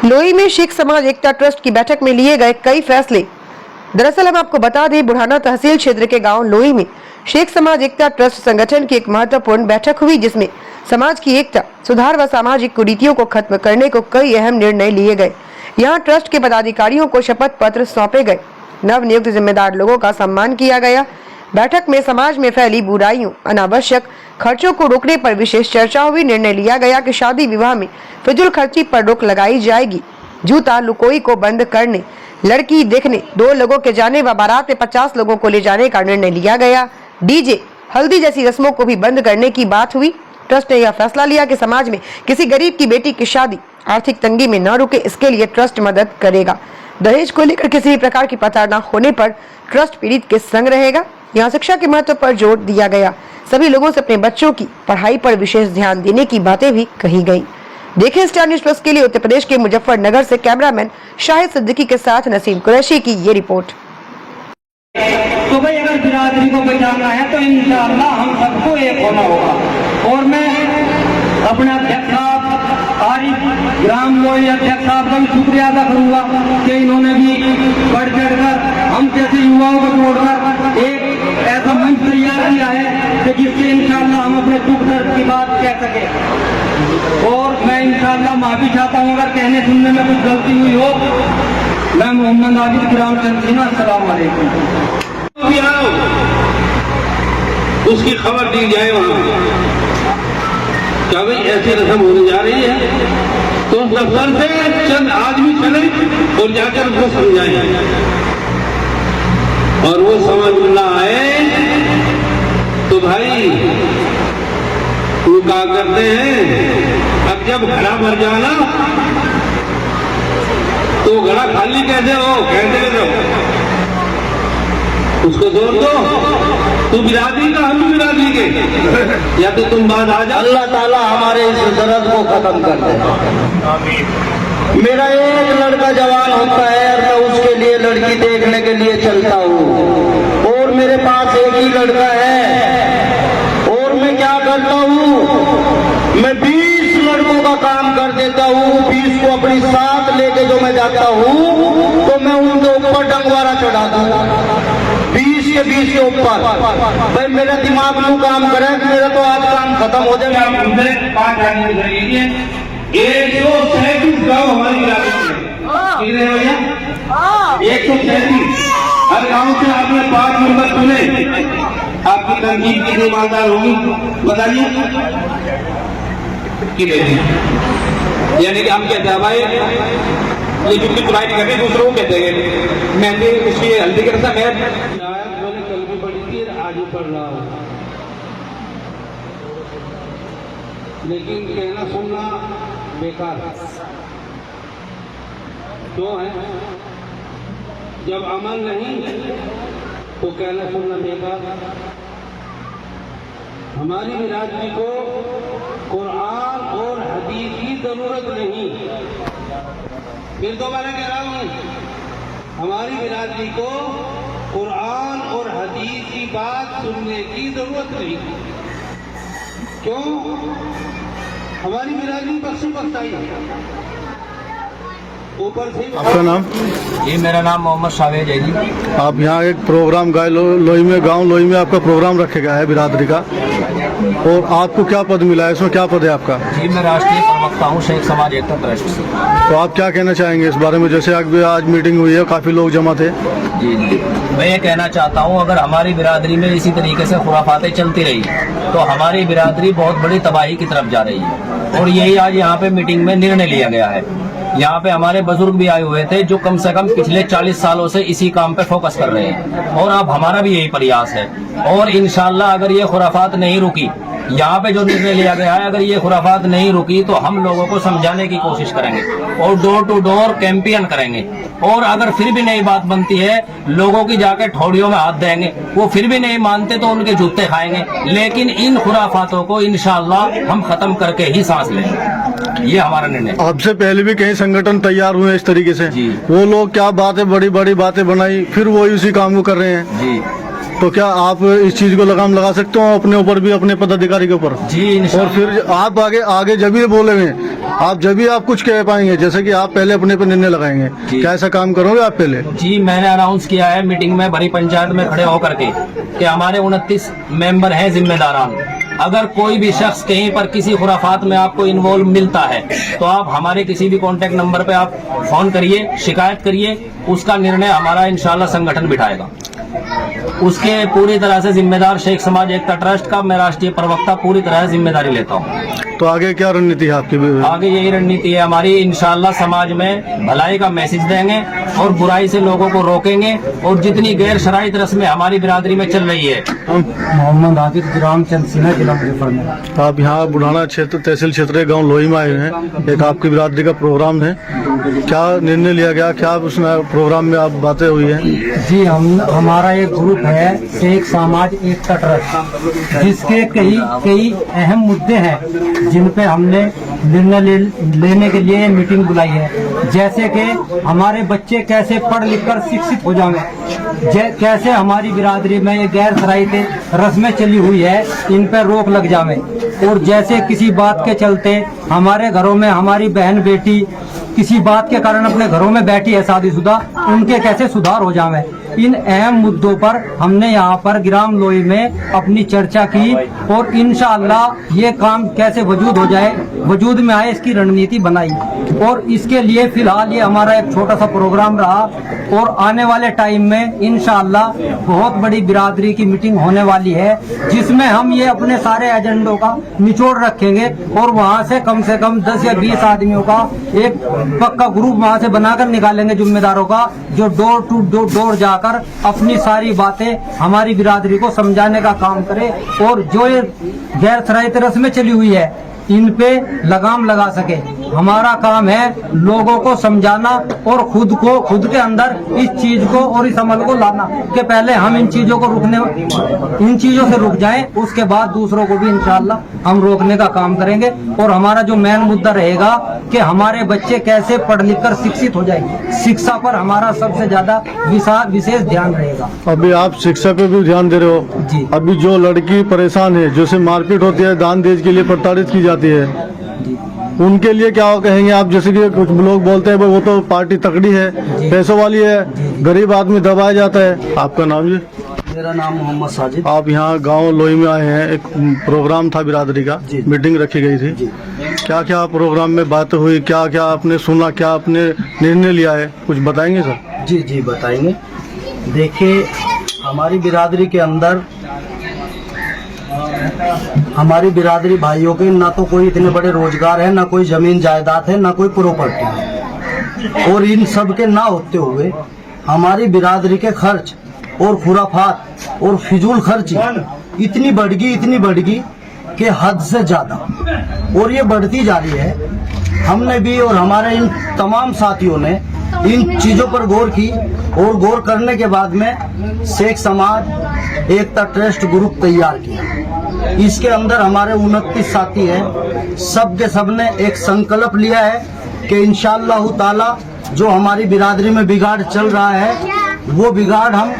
लोई में शेख समाज एकता ट्रस्ट की बैठक में लिए गए कई फैसले। दरअसल हम आपको बता दें, बुढ़ाना तहसील क्षेत्र के गांव लोई में शेख समाज एकता ट्रस्ट संगठन की एक महत्वपूर्ण बैठक हुई, जिसमें समाज की एकता, सुधार व सामाजिक कुरीतियों को खत्म करने को कई अहम निर्णय लिए गए। यहाँ ट्रस्ट के पदाधिकारियों को शपथ पत्र सौंपे गए। नव नियुक्त जिम्मेदार लोगों का सम्मान किया गया। बैठक में समाज में फैली बुराइयों, अनावश्यक खर्चों को रोकने पर विशेष चर्चा हुई। निर्णय लिया गया कि शादी विवाह में फिजूल खर्ची पर रोक लगाई जाएगी। जूता लुकोई को बंद करने, लड़की देखने 2 लोगों के जाने व बारात में 50 लोगों को ले जाने का निर्णय लिया गया। डीजे, हल्दी जैसी रस्मों को भी बंद करने की बात हुई। ट्रस्ट ने यह फैसला लिया कि समाज में किसी गरीब की बेटी की शादी आर्थिक तंगी में न रुके, इसके लिए ट्रस्ट मदद करेगा। दहेज को लेकर किसी भी प्रकार की प्रताड़ना होने पर ट्रस्ट पीड़ित के संग रहेगा। यहाँ शिक्षा के महत्व पर जोर दिया गया। सभी लोगों से अपने बच्चों की पढ़ाई पर विशेष ध्यान देने की बातें भी कही गई। देखें स्टार न्यूज़ प्लस के लिए उत्तर प्रदेश के मुजफ्फरनगर से कैमरामैन शाहिद सिद्दीकी के साथ नसीम कुरैशी की ये रिपोर्ट। तो भाई अगर बिरादरी को बचाना है तो इंशाअल्लाह हम सबको एक होना होगा। और मैं अपने अध्यक्ष साहब आरिफ ग्राम लोई अध्यक्ष साहब का भी शुक्रिया अदा करूंगा कि इन्होंने भी बढ़ चढ़कर हम जैसे युवाओं को जोड़कर एक ऐसा मंच तैयार किया है कि जिससे इंशाअल्लाह हम अपने दुख दर्द की बात कह सके। और मैं इंशाअल्लाह माफी चाहता हूँ अगर कहने सुनने में कुछ गलती हुई हो। मैं मोहम्मद आबिद ग्राम चंदीना, अस्सलाम वालेकुम। उसकी खबर दी जाए वहां क्या भाई ऐसी रस्म होने जा रही है, तो दफ्तर से चंद आदमी चले और जाकर उसको समझाएं। और वो समझ ना आए तो भाई वो क्या करते हैं, अब जब घड़ा भर जाना तो घड़ा खाली कैसे हो, कहते हो उसको जोड़ दो, तू बिरादरी का हम भी बिरादरी के, या तो तुम बाद आ जाओ। अल्लाह ताला हमारे इस दर्द को खत्म कर दे। मेरा एक लड़का जवान होता है और मैं उसके लिए लड़की देखने के लिए चलता हूँ, और मेरे पास एक ही लड़का है, और मैं क्या करता हूँ, मैं 20 लड़कों का काम कर देता हूँ। 20 को अपनी साथ लेके जो मैं जाता हूँ तो मैं उनके ऊपर डंगवारा चढ़ा दूँ, 20 के ऊपर। भाई मेरा दिमाग में काम करे कि मेरा तो आज काम खत्म हो जाए। 137 गाँव हमारी इलाके में कितने हैं भैया? 137। हर गाँव से आपने 5 नंबर चुने। आपकी तनकीद कितनी ईमानदार होगी बताइए? यानी कि हम कहते हैं भाई ये जुटली बुराई नहीं करते, दूसरों को कहते हैं मेहंदी उसकी हल्दी की रस्म है। कल भी पढ़ी थी आज भी पढ़ रहा हूँ, लेकिन कहना सुनना बेकार क्यों है? जब अमल नहीं तो कहना सुनना बेकार। हमारी बिरादरी को कुरान और हदीस की जरूरत नहीं। फिर दोबारा कह रहा हूं, हमारी बिरादरी को कुरान और हदीस की बात सुनने की जरूरत नहीं। क्यों? हमारी बिरादरी बख्शी बख्शाई है ऊपर से। आपका नाम? जी मेरा नाम मोहम्मद शावेद है जी। आप यहाँ एक प्रोग्राम लोई में, गांव लोई में आपका प्रोग्राम रखा गया है बिरादरी का, और आपको क्या पद मिला है, इसमें क्या पद है आपका? जी मैं राष्ट्रीय प्रवक्ता हूँ शेख समाज एकता ट्रस्ट से। तो आप क्या कहना चाहेंगे इस बारे में? जैसे आज मीटिंग हुई है, काफी लोग जमा थे। जी मैं ये कहना चाहता हूँ, अगर हमारी बिरादरी में इसी तरीके से खुराफातें चलती रही तो हमारी बिरादरी बहुत बड़ी तबाही की तरफ जा रही है। और यही आज यहाँ पे मीटिंग में निर्णय लिया गया है। यहाँ पे हमारे बुजुर्ग भी आए हुए थे जो कम से कम पिछले 40 सालों से इसी काम पे फोकस कर रहे हैं, और अब हमारा भी यही प्रयास है। और इंशाल्लाह अगर ये खुराफात नहीं रुकी, यहाँ पे जो निर्णय लिया गया है, अगर ये खुराफात नहीं रुकी तो हम लोगों को समझाने की कोशिश करेंगे और डोर टू डोर कैंपेन करेंगे। और अगर फिर भी नई बात बनती है, लोगों की जाके ठोड़ियों में हाथ देंगे, वो फिर भी नहीं मानते तो उनके जूते खाएंगे। लेकिन इन खुराफातों को इंशाअल्लाह हम खत्म करके ही सांस लेंगे, ये हमारा निर्णय। आपसे पहले भी कई संगठन तैयार हुए इस तरीके से, जी। वो लोग क्या बातें, बड़ी बड़ी बातें बनाई, फिर वो उसी काम को कर रहे हैं। जी तो क्या आप इस चीज को लगाम लगा सकते हो अपने ऊपर भी, अपने पदाधिकारी के ऊपर? जी और इंशाल्लाह। फिर आप आगे जब भी बोलेंगे आप, जब भी आप कुछ कह पाएंगे, जैसे कि आप पहले अपने पर निर्णय लगाएंगे, क्या ऐसा काम करोगे आप पहले? जी मैंने अनाउंस किया है मीटिंग में बड़ी पंचायत में खड़े होकर के कि हमारे 29 मेंबर हैं जिम्मेदारान। अगर कोई भी शख्स कहीं पर किसी खुराफात में आपको इन्वॉल्व मिलता है तो आप हमारे किसी भी कांटेक्ट नंबर पे आप फोन करिए, शिकायत करिए, उसका निर्णय हमारा इंशाल्लाह संगठन बिठाएगा। उसके पूरी तरह से जिम्मेदार शेख समाज एकता ट्रस्ट का मैं राष्ट्रीय प्रवक्ता पूरी तरह से जिम्मेदारी लेता हूँ। तो आगे क्या रणनीति है आपकी? आगे यही रणनीति है हमारी, इंशाल्लाह समाज में भलाई का मैसेज देंगे और बुराई से लोगों को रोकेंगे। और जितनी गैर शराइत रस्में हमारी बिरादरी में चल रही है। मोहम्मद आबिद ग्रामचंद सिन्हा जिला मुजफ्फरनगर। आप यहाँ बुढ़ाना क्षेत्र तहसील क्षेत्र गांव लोही में आए हैं, एक आपकी बिरादरी का प्रोग्राम है, क्या निर्णय लिया गया, क्या उसमें प्रोग्राम में आप बातें हुई है? जी हमारा एक ग्रुप है शेख समाज एकता ट्रस्ट, जिसके कई अहम मुद्दे हैं जिन पे हमने निर्णय लेने के लिए मीटिंग बुलाई है। जैसे कि हमारे बच्चे कैसे पढ़ लिख कर शिक्षित हो जाएं, कैसे हमारी बिरादरी में ये गैर शराइती रस्में चली हुई है इन पर रोक लग जावे, और जैसे किसी बात के चलते हमारे घरों में हमारी बहन बेटी किसी बात के कारण अपने घरों में बैठी है शादीशुदा, उनके कैसे सुधार हो जावे। इन अहम मुद्दों पर हमने यहाँ पर ग्राम लोही में अपनी चर्चा की और इंशाअल्लाह ये काम कैसे वजूद में आए इसकी रणनीति बनाई। और इसके लिए फिलहाल ये हमारा एक छोटा सा प्रोग्राम रहा और आने वाले टाइम में इंशाअल्लाह बहुत बड़ी बिरादरी की मीटिंग होने वाली है, जिसमें हम ये अपने सारे एजेंडों का निचोड़ रखेंगे और वहाँ से कम 10 या 20 आदमियों का एक पक्का ग्रुप वहाँ से बनाकर निकालेंगे जिम्मेदारों का, जो डोर टू डोर जाकर अपनी सारी बातें हमारी बिरादरी को समझाने का काम करे और जो ये गैर शराइती रस्में चली हुई है इन पे लगाम लगा सके। हमारा काम है लोगों को समझाना और खुद के अंदर इस चीज को और इस अमल को लाना कि पहले हम इन चीजों से रुक जाएं, उसके बाद दूसरों को भी इंशाअल्लाह हम रोकने का काम करेंगे। और हमारा जो मेन मुद्दा रहेगा कि हमारे बच्चे कैसे पढ़ लिख कर शिक्षित हो जाए, शिक्षा पर हमारा सबसे ज्यादा विशेष ध्यान रहेगा। अभी आप शिक्षा पे भी ध्यान दे रहे हो जी। अभी जो लड़की परेशान है, जैसे मारपीट होती है, दान दहेज के लिए प्रताड़ित की जाती है, उनके लिए क्या कहेंगे आप? जैसे कि कुछ लोग बोलते हैं वो तो पार्टी तकड़ी है, पैसों वाली है, गरीब आदमी दबाया जाता है। आपका नाम जी? मेरा नाम मोहम्मद साजिद। आप यहाँ गांव लोही में आए हैं, एक प्रोग्राम था बिरादरी का, मीटिंग रखी गई थी, क्या क्या प्रोग्राम में बात हुई, क्या क्या आपने सुना, क्या आपने निर्णय लिया है, कुछ बताएंगे सर? जी बताएंगे। देखिए हमारी बिरादरी के अंदर हमारी बिरादरी भाइयों के ना तो कोई इतने बड़े रोजगार है, ना कोई जमीन जायदाद है, ना कोई प्रॉपर्टी है, और इन सब के ना होते हुए हमारी बिरादरी के खर्च और खुराफात और फिजूल खर्ची इतनी बढ़ गई कि हद से ज्यादा, और ये बढ़ती जा रही है। हमने भी और हमारे इन तमाम साथियों ने इन चीजों पर गौर की और गौर करने के बाद में शेख समाज एकता ट्रस्ट ग्रुप तैयार किया। इसके अंदर हमारे 29 साथी हैं, सब के सब ने एक संकल्प लिया है कि इंशाअल्लाह ताला जो हमारी बिरादरी में बिगाड़ चल रहा है वो बिगाड़ हम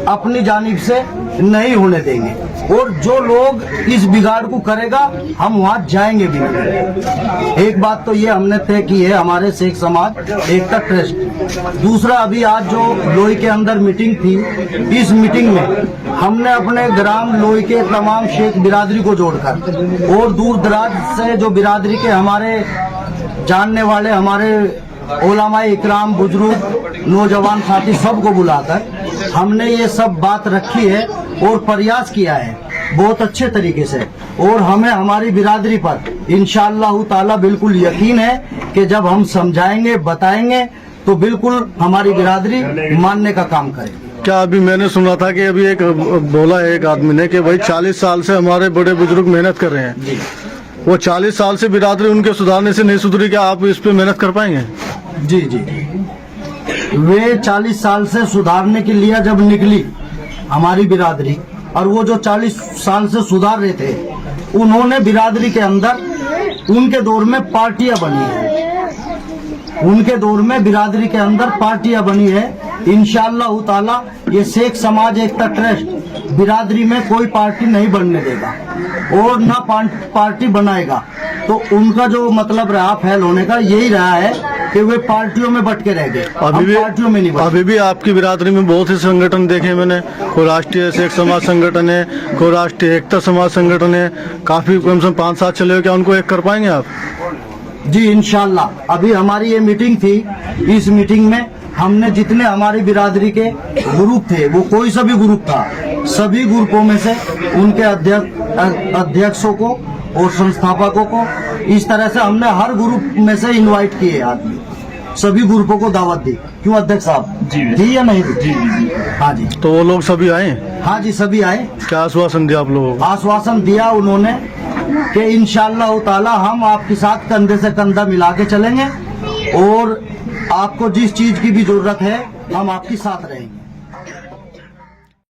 अपनी जानिब से नहीं होने देंगे, और जो लोग इस बिगाड़ को करेगा हम वहाँ जाएंगे भी नहीं। एक बात तो ये हमने तय की है हमारे शेख समाज एकता ट्रस्ट। दूसरा, अभी आज जो लोही के अंदर मीटिंग थी, इस मीटिंग में हमने अपने ग्राम लोही के तमाम शेख बिरादरी को जोड़कर और दूर दराज से जो बिरादरी के हमारे जानने वाले हमारे उलमा इकराम, बुजुर्ग, नौजवान साथी सबको बुलाकर हमने ये सब बात रखी है और प्रयास किया है बहुत अच्छे तरीके से। और हमें हमारी बिरादरी पर इंशाअल्लाह ताला बिल्कुल यकीन है कि जब हम समझाएंगे, बताएंगे तो बिल्कुल हमारी बिरादरी मानने का काम करेगी। क्या अभी मैंने सुना था कि अभी एक बोला है एक आदमी ने कि भाई 40 साल से हमारे बड़े बुजुर्ग मेहनत कर रहे हैं, वो 40 साल से बिरादरी उनके सुधारने से नहीं सुधरी, क्या आप इस पे मेहनत कर पाएंगे? जी वे 40 साल से सुधारने के लिए जब निकली हमारी बिरादरी, और वो जो 40 साल से सुधार रहे थे, उन्होंने बिरादरी के अंदर उनके दौर में पार्टियां बनी हैं उनके दौर में बिरादरी के अंदर पार्टियां बनी है। इंशाअल्लाह ताला ये शेख समाज एकता ट्रस्ट बिरादरी में कोई पार्टी नहीं बनने देगा और ना पार्टी बनाएगा। तो उनका जो मतलब रहा फैल होने का यही रहा है कि वे पार्टियों में बट के रह गए, पार्टियों में नहीं बटे। अभी भी आपकी बिरादरी में बहुत से संगठन देखे मैंने, कोई राष्ट्रीय शेख समाज संगठन है, कोई राष्ट्रीय एकता समाज संगठन है, काफी कम से कम 5 साल चले हुए, क्या उनको एक कर पाएंगे आप? जी इंशाल्लाह। अभी हमारी ये मीटिंग थी, इस मीटिंग में हमने जितने हमारी बिरादरी के ग्रुप थे, वो कोई सा भी ग्रुप था, सभी ग्रुपों में से उनके अध्यक्षों को और संस्थापकों को इस तरह से हमने हर ग्रुप में से इनवाइट किए आदमी, सभी ग्रुपों को दावत दी। क्यों अध्यक्ष साहब? जी या नहीं? जी। हाँ जी। तो वो लोग सभी आए? हाँ जी सभी आए। क्या आश्वासन दिया आप लोगों को? आश्वासन दिया उन्होंने कि इंशाअल्लाह ताला हम आपके साथ कंधे से कंधा मिला के चलेंगे और आपको जिस चीज की भी जरूरत है हम आपके साथ रहेंगे।